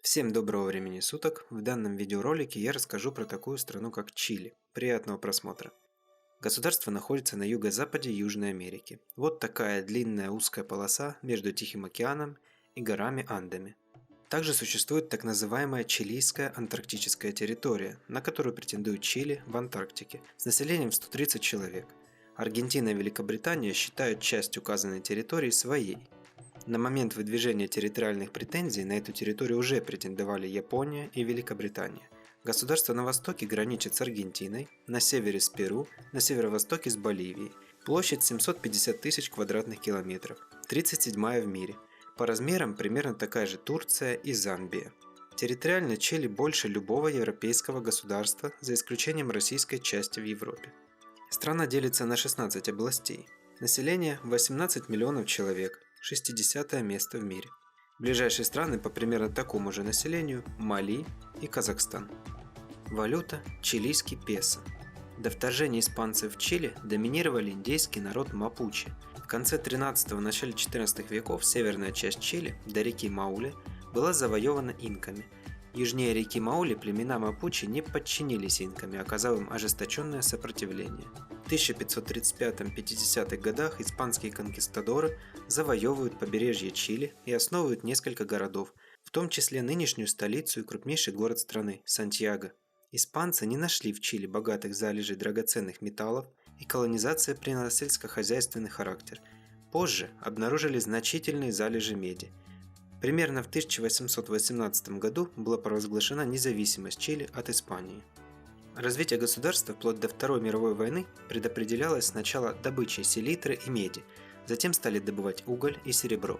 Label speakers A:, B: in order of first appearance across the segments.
A: Всем доброго времени суток! В данном видеоролике я расскажу про такую страну, как Чили. Приятного просмотра! Государство находится на юго-западе Южной Америки. Вот такая длинная узкая полоса между Тихим океаном и горами Андами. Также существует так называемая Чилийская антарктическая территория, на которую претендует Чили в Антарктике, с населением в 130 человек. Аргентина и Великобритания считают часть указанной территории своей. На момент выдвижения территориальных претензий на эту территорию уже претендовали Япония и Великобритания. Государство на востоке граничит с Аргентиной, на севере с Перу, на северо-востоке с Боливией. Площадь 750 тысяч квадратных километров, 37-я в мире. По размерам примерно такая же Турция и Замбия. Территориально Чили больше любого европейского государства, за исключением российской части в Европе. Страна делится на 16 областей. Население 18 миллионов человек. 60-е место в мире. Ближайшие страны по примерно такому же населению – Мали и Казахстан. Валюта – чилийский песо. До вторжения испанцев в Чили доминировали индейский народ мапуче. В конце 13-го – начале 14 веков северная часть Чили, до реки Мауле, была завоевана инками. Южнее реки Мауле племена мапуче не подчинились инкам, оказав им ожесточенное сопротивление. В 1535-50-х годах испанские конкистадоры завоевывают побережье Чили и основывают несколько городов, в том числе нынешнюю столицу и крупнейший город страны – Сантьяго. Испанцы не нашли в Чили богатых залежей драгоценных металлов, и колонизация приняла сельскохозяйственный характер. Позже обнаружили значительные залежи меди. Примерно в 1818 году была провозглашена независимость Чили от Испании. Развитие государства вплоть до Второй мировой войны предопределялось сначала добычей селитры и меди, затем стали добывать уголь и серебро.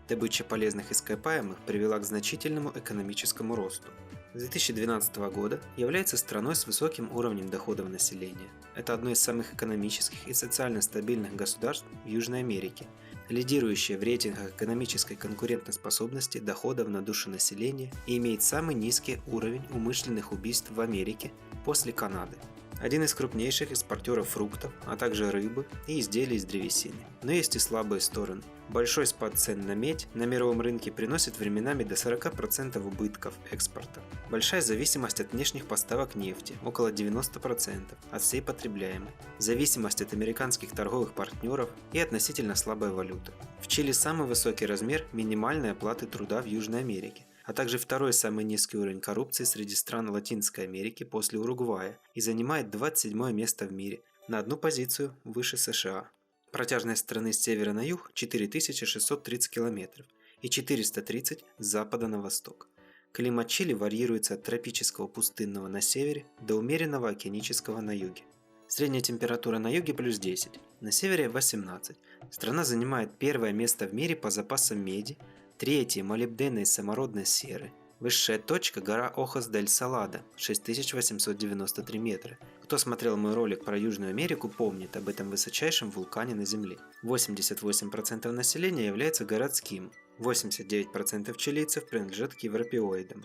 A: Добыча полезных ископаемых привела к значительному экономическому росту. С 2012 года является страной с высоким уровнем доходов населения. Это одно из самых экономических и социально стабильных государств в Южной Америке, лидирующее в рейтингах экономической конкурентоспособности доходов на душу населения и имеет самый низкий уровень умышленных убийств в Америке после Канады. Один из крупнейших экспортеров фруктов, а также рыбы и изделий из древесины. Но есть и слабые стороны. Большой спад цен на медь на мировом рынке приносит временами до 40% убытков экспорта. Большая зависимость от внешних поставок нефти, около 90% от всей потребляемой. Зависимость от американских торговых партнеров и относительно слабая валюта. В Чили самый высокий размер минимальной оплаты труда в Южной Америке, а также второй самый низкий уровень коррупции среди стран Латинской Америки после Уругвая и занимает 27 место в мире, на одну позицию выше США. Протяжность страны с севера на юг 4630 км и 430 с запада на восток. Климат Чили варьируется от тропического пустынного на севере до умеренного океанического на юге. Средняя температура на юге плюс 10, на севере 18. Страна занимает первое место в мире по запасам меди, третье – молибдена и самородной серы. Высшая точка – гора Охос-дель-Саладо, 6893 метра. Кто смотрел мой ролик про Южную Америку, помнит об этом высочайшем вулкане на Земле. 88% населения является городским, 89% чилийцев принадлежат к европеоидам.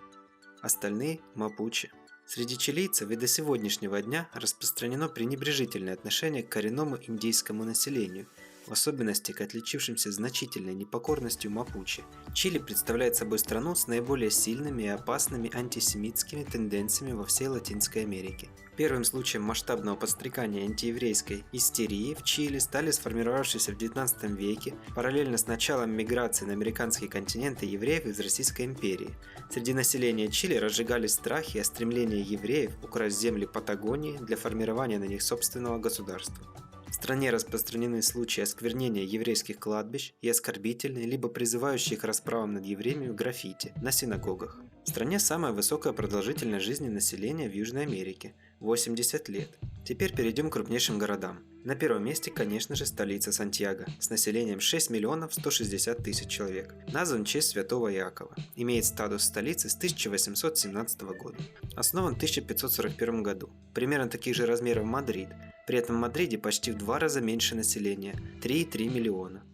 A: Остальные – мапуче. Среди чилийцев и до сегодняшнего дня распространено пренебрежительное отношение к коренному индейскому населению, в особенности к отличившимся значительной непокорностью мапуче. Чили представляет собой страну с наиболее сильными и опасными антисемитскими тенденциями во всей Латинской Америке. Первым случаем масштабного подстрекания антиеврейской истерии в Чили стали сформировавшиеся в XIX веке параллельно с началом миграции на американский континент евреев из Российской империи. Среди населения Чили разжигались страхи о стремлении евреев украсть земли Патагонии для формирования на них собственного государства. В стране распространены случаи осквернения еврейских кладбищ и оскорбительные, либо призывающие к расправам над евреями граффити на синагогах. В стране самая высокая продолжительность жизни населения в Южной Америке – 80 лет. Теперь перейдем к крупнейшим городам. На первом месте, конечно же, столица Сантьяго с населением 6 миллионов 160 тысяч человек. Назван в честь святого Иакова. Имеет статус столицы с 1817 года. Основан в 1541 году. Примерно таких же размеров Мадрид. При этом в Мадриде почти в 2 раза меньше населения – 3,3 миллиона.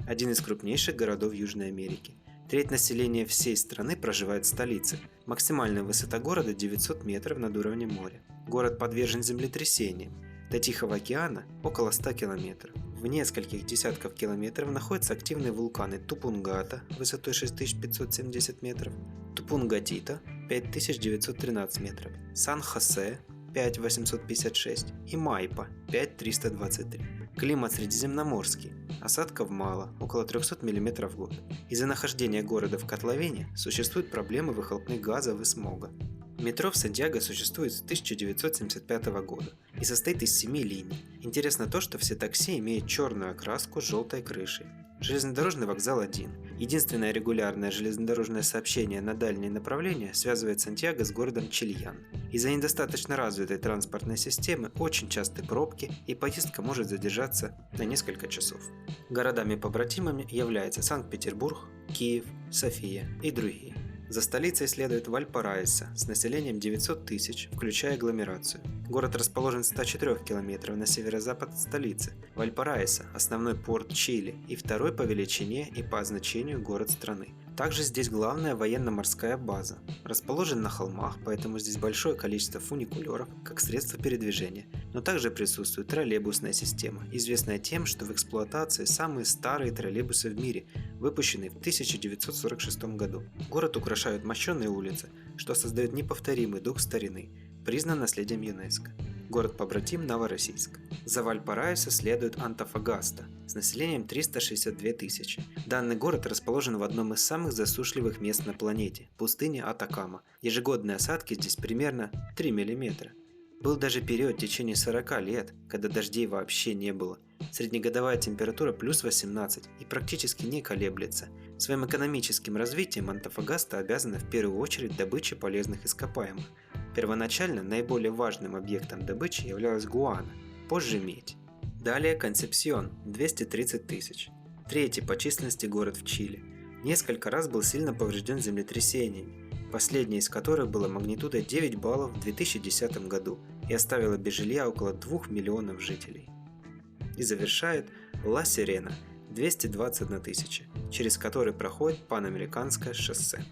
A: Один из крупнейших городов Южной Америки. Треть населения всей страны проживает в столице. Максимальная высота города 900 метров над уровнем моря. Город подвержен землетрясениям. До Тихого океана около 100 километров. В нескольких десятков километров находятся активные вулканы Тупунгата высотой 6570 метров, Тупунгатита – 5913 метров, Сан-Хосе – 5856 и Майпа – 5323. Климат средиземноморский, осадков мало, около 300 мм в год. Из-за нахождения города в котловине существуют проблемы выхлопных газов и смога. Метро в Сантьяго существует с 1975 года и состоит из 7 линий. Интересно то, что все такси имеют черную окраску с желтой крышей. Железнодорожный вокзал один. Единственное регулярное железнодорожное сообщение на дальние направления связывает Сантьяго с городом Чильян. Из-за недостаточно развитой транспортной системы очень часты пробки, и поездка может задержаться на несколько часов. Городами-побратимами являются Санкт-Петербург, Киев, София и другие. За столицей следует Вальпараисо с населением 900 тысяч, включая агломерацию. Город расположен в 104 км на северо-запад от столицы. Вальпараисо – основной порт Чили и второй по величине и по значению город страны. Также здесь главная военно-морская база. Расположен на холмах, поэтому здесь большое количество фуникулеров как средство передвижения. Но также присутствует троллейбусная система, известная тем, что в эксплуатации самые старые троллейбусы в мире, выпущенные в 1946 году. Город украшают мощеные улицы, что создает неповторимый дух старины, признан наследием ЮНЕСКО. Город-побратим Новороссийск. За Вальпараисо следует Антофагаста с населением 362 тысячи. Данный город расположен в одном из самых засушливых мест на планете – пустыне Атакама. Ежегодные осадки здесь примерно 3 мм. Был даже период в течение 40 лет, когда дождей вообще не было. Среднегодовая температура плюс 18 и практически не колеблется. Своим экономическим развитием Антофагаста обязана в первую очередь добыче полезных ископаемых. Первоначально наиболее важным объектом добычи являлась гуана, позже медь. Далее Консепсьон – 230 тысяч. Третий по численности город в Чили. Несколько раз был сильно поврежден землетрясениями, последнее из которых было магнитудой 9 баллов в 2010 году и оставило без жилья около 2 миллионов жителей. И завершает Ла-Сирена – 221 тысяча, через который проходит Панамериканское шоссе.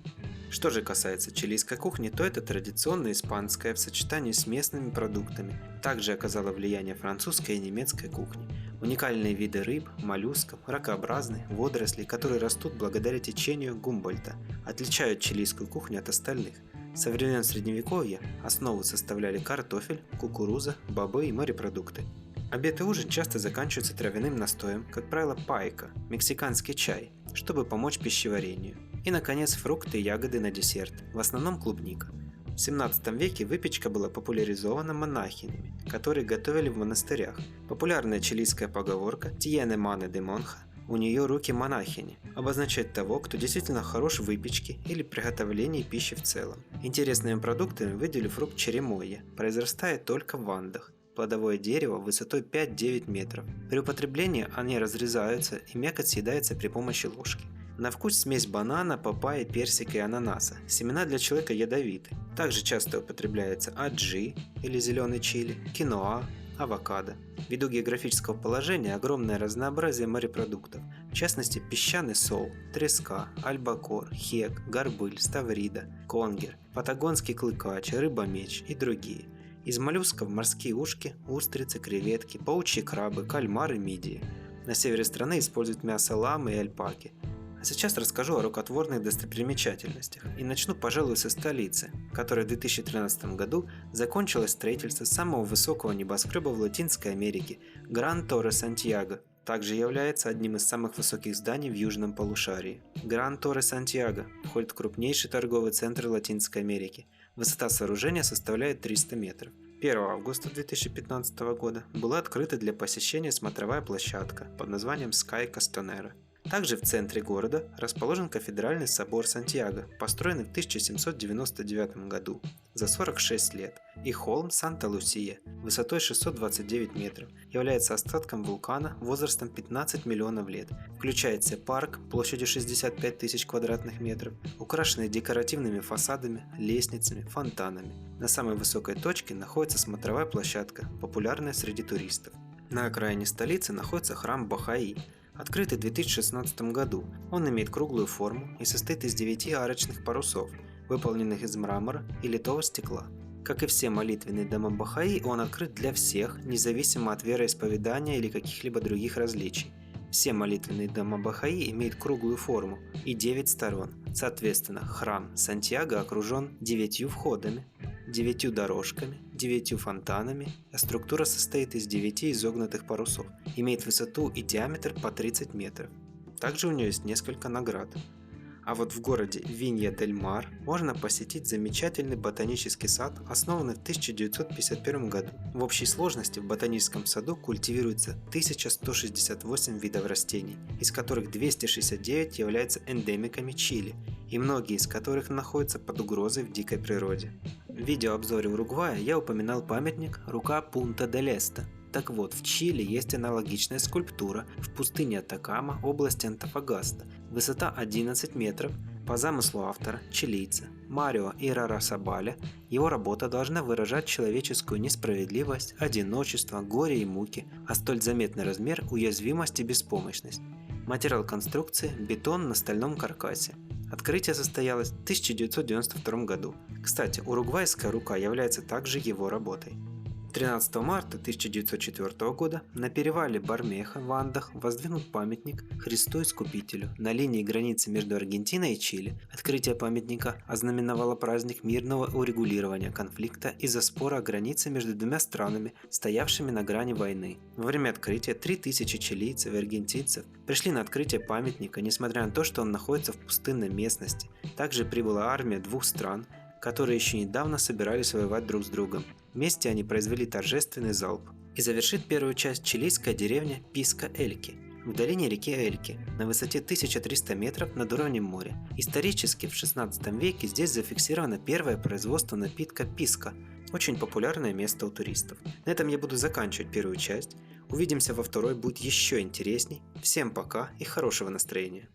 A: Что же касается чилийской кухни, то это традиционная испанская в сочетании с местными продуктами. Также оказала влияние французской и немецкой кухни. Уникальные виды рыб, моллюсков, ракообразных, водорослей, которые растут благодаря течению Гумбольдта, отличают чилийскую кухню от остальных. Со времен Средневековья основу составляли картофель, кукуруза, бобы и морепродукты. Обед и ужин часто заканчиваются травяным настоем, как правило пайка, мексиканский чай, чтобы помочь пищеварению. И, наконец, фрукты и ягоды на десерт, в основном клубника. В 17 веке выпечка была популяризована монахинями, которые готовили в монастырях. Популярная чилийская поговорка «Tiene mano de monja» «У нее руки монахини» обозначает того, кто действительно хорош в выпечке или приготовлении пищи в целом. Интересными продуктами выделю фрукт черемойя, произрастает только в Андах. Плодовое дерево высотой 5-9 метров. При употреблении они разрезаются и мякоть съедается при помощи ложки. На вкус смесь банана, папайи, персика и ананаса. Семена для человека ядовиты. Также часто употребляется аджи или зеленый чили, киноа, авокадо. Ввиду географического положения огромное разнообразие морепродуктов, в частности песчаный сол, треска, альбакор, хек, горбыль, ставрида, конгер, патагонский клыкач, рыба-меч и другие. Из моллюсков морские ушки, устрицы, креветки, паучьи крабы, кальмары, мидии. На севере страны используют мясо ламы и альпаки. А сейчас расскажу о рукотворных достопримечательностях и начну, пожалуй, со столицы, которая в 2013 году закончилось строительство самого высокого небоскреба в Латинской Америке – Гран-Торре-Сантьяго. Также является одним из самых высоких зданий в южном полушарии. Гран-Торре-Сантьяго входит в крупнейший торговый центр Латинской Америки. Высота сооружения составляет 300 метров. 1 августа 2015 года была открыта для посещения смотровая площадка под названием Sky Costanera. Также в центре города расположен кафедральный собор Сантьяго, построенный в 1799 году, за 46 лет, и холм Санта-Лусия высотой 629 метров, является остатком вулкана возрастом 15 миллионов лет, включает в себя парк площадью 65 тысяч квадратных метров, украшенный декоративными фасадами, лестницами, фонтанами. На самой высокой точке находится смотровая площадка, популярная среди туристов. На окраине столицы находится храм Бахаи, открытый в 2016 году. Он имеет круглую форму и состоит из 9 арочных парусов, выполненных из мрамора и литого стекла. Как и все молитвенные дома Бахаи, он открыт для всех, независимо от вероисповедания или каких-либо других различий. Все молитвенные дома Бахаи имеют круглую форму и 9 сторон. Соответственно, храм Сантьяго окружен 9 входами, 9 дорожками, 9 фонтанами, а структура состоит из 9 изогнутых парусов, имеет высоту и диаметр по 30 метров. Также у нее есть несколько наград. А вот в городе Винья-дель-Мар можно посетить замечательный ботанический сад, основанный в 1951 году. В общей сложности в ботаническом саду культивируется 1168 видов растений, из которых 269 являются эндемиками Чили, и многие из которых находятся под угрозой в дикой природе. В видеообзоре Уругвая я упоминал памятник «Рука Пунта-дель-Эсте». Так вот, в Чили есть аналогичная скульптура в пустыне Атакама, области Антофагаста, высота 11 метров. По замыслу автора, чилийца Марио Ирарасабаля, его работа должна выражать человеческую несправедливость, одиночество, горе и муки, а столь заметный размер – уязвимость и беспомощность. Материал конструкции – бетон на стальном каркасе. Открытие состоялось в 1992 году. Кстати, уругвайская рука является также его работой. 13 марта 1904 года на перевале Бармеха в Андах воздвигнут памятник Христу Искупителю на линии границы между Аргентиной и Чили. Открытие памятника ознаменовало праздник мирного урегулирования конфликта из-за спора о границе между двумя странами, стоявшими на грани войны. Во время открытия 3000 чилийцев и аргентинцев пришли на открытие памятника, несмотря на то, что он находится в пустынной местности. Также прибыла армия двух стран, которые еще недавно собирались воевать друг с другом. Вместе они произвели торжественный залп. И завершит первую часть чилийская деревня Писко-Эльки, в долине реки Эльки, на высоте 1300 метров над уровнем моря. Исторически в 16 веке здесь зафиксировано первое производство напитка писко, очень популярное место у туристов. На этом я буду заканчивать первую часть. Увидимся во второй, будет еще интересней. Всем пока и хорошего настроения.